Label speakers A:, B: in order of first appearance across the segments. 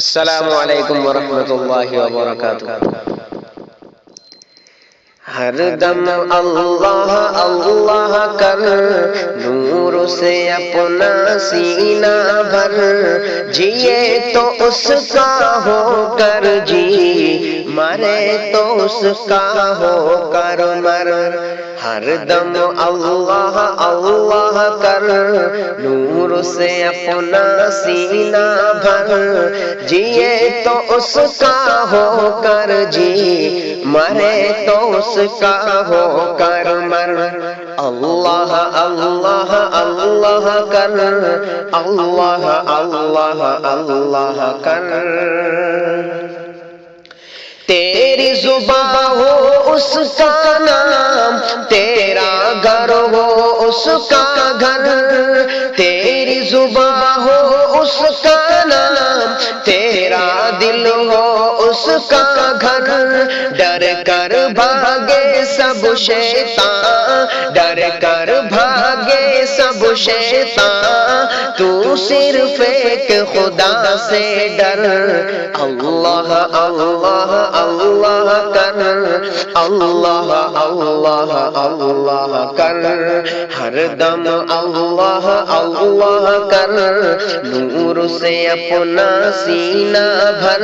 A: السلام علیکم ورحمۃ اللہ وبرکاتہ۔ ہر دم اللہ اللہ کر، نور سے اپنا سینہ بھر، جیے تو اس کا ہو کر جی، مرے تو اس کا ہو کر مر۔ ہر دم اللہ اللہ کر، نور سے اپنا سینہ بھر، جیے تو اس کا ہو کر جی، مرے تو اس کا ہو کر مر۔ اللہ اللہ اللہ کر، اللہ اللہ اللہ کر۔ تیری زباں ہو اس کا نام، تیرا گھر ہو اس کا گھر، تیری زباں ہو اس کا نام، تیرا دل ہو اس کا گھر۔ ڈر کر بھاگے سب شیطان، ڈر کر بھاگے سب شیطان، تو صرف ایک خدا سے ڈر۔ اللہ اللہ اللہ کر، اللہ اللہ اللہ کر۔ ہر دم اللہ اللہ کر، نور سے اپنا سینہ بھر،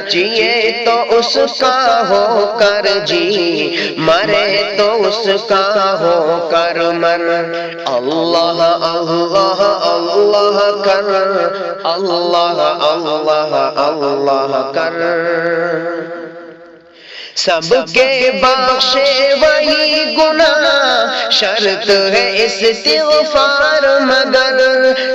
A: جیے تو اس کا ہو کر جی، مرے تو اس کا ہو کر مر۔ اللہ اللہ اللہ کر، اللہ اللہ اللہ کر۔ سب کے بخشے وہی گناہ، شرط ہے استغفار مگر،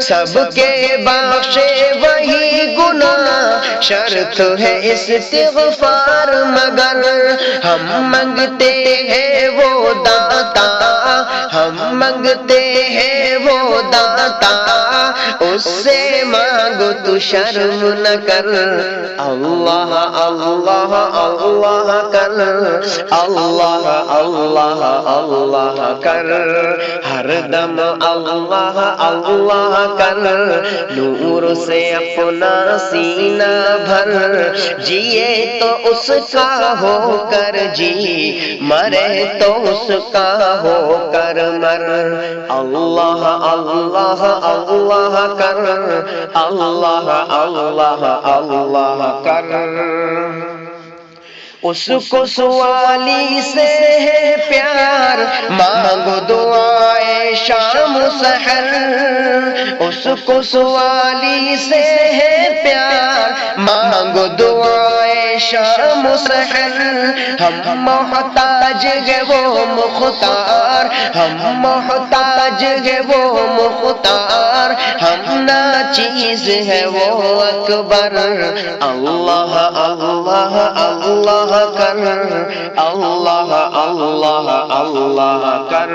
A: سب کے بخشے وہی گناہ، شرط ہے استغفار مگر۔ ہم منگتے ہیں وہ داتا، ہم منگتے ہیں وہ داتا، اس سے مانگو تو شرم نہ کر۔ اللہ اللہ اللہ کر، اللہ اللہ اللہ کر۔ ہر دم اللہ اللہ کر، نور سے اپنا سینہ بھر، جیے تو اس کا ہو کر جی، مرے تو اس کا ہو کر مر۔ اللہ اللہ اللہ کر، اللہ اللہ اللہ کر۔ اس کو سوالی سے ہے پیار، مانگو دعائے شام سحر، اس کو سوالی سے ہے پیار، مانگو دعائے شام سحر۔ ہم محتاج ہے وہ مختار، ہم محتاج ہے وہ مختار، ہم ناچیز ہے وہ اکبر۔ اللہ اللہ اللہ کر، اللہ اللہ اللہ کر۔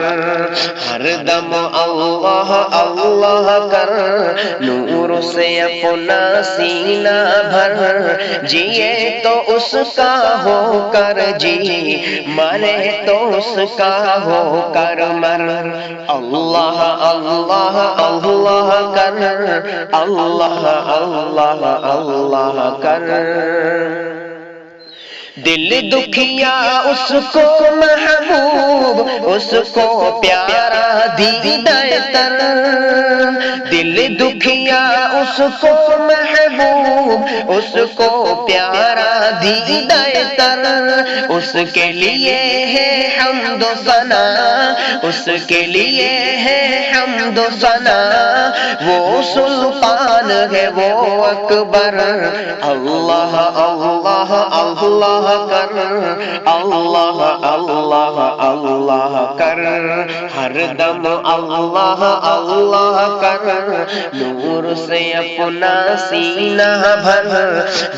A: ہر دم اللہ اللہ کر، نور سے اپنا سینہ بھر، جیے تو اس کا ہو کر جی، مرے تو اس کا ہو کر مر۔ اللہ اللہ اللہ کر، اللہ اللہ اللہ کر۔ دل دکھیا اس کو محبوب، اس کو پیارا دیدہ تر، دل دکھیا اس کو محبوب، اس کو پیارا دیدہ تر، اس کے لیے ہے حمد و ثنا، اس کے لیے ہے حمد و ثنا، وہ سلطان ہے وہ اکبر۔ اللہ اللہ اللہ کر، اللہ اللہ اللہ کر۔ ہر دم اللہ اللہ کر، نور سے اپنا سینہ بھر،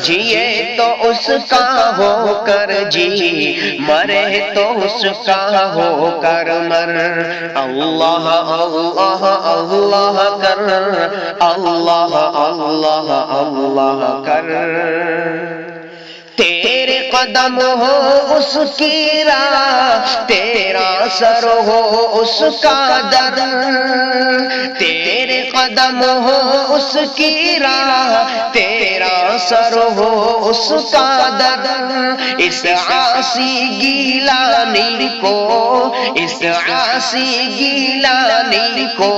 A: جیے تو اس کا ہو کر جی، مرے تو اس کا ہو کر مر۔ اللہ اللہ اللہ کر، اللہ اللہ اللہ کر۔ تیرے قدم ہو اس کی راہ، تیرا سر ہو اس کا در، تیرے قدم ہو اس کی راہ، تیرا سر ہو اس کا در، اس عاصی گیلانی کو، اس عاصی گیلانی کو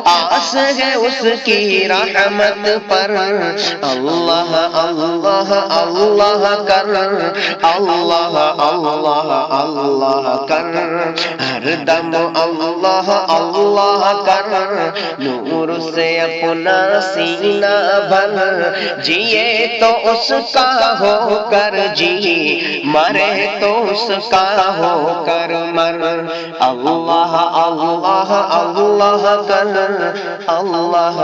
A: آس ہے اس کی رحمت پر۔ اللہ اللہ اللہ کر، اللہ اللہ اللہ کر، ہر دم اللہ اللہ کر، نور سے اپنا سینہ بھر، جیے تو اس کا ہو کر جی، مرے تو اس کا ہو کر مر۔ اللہ اللہ اللہ کر، اللہ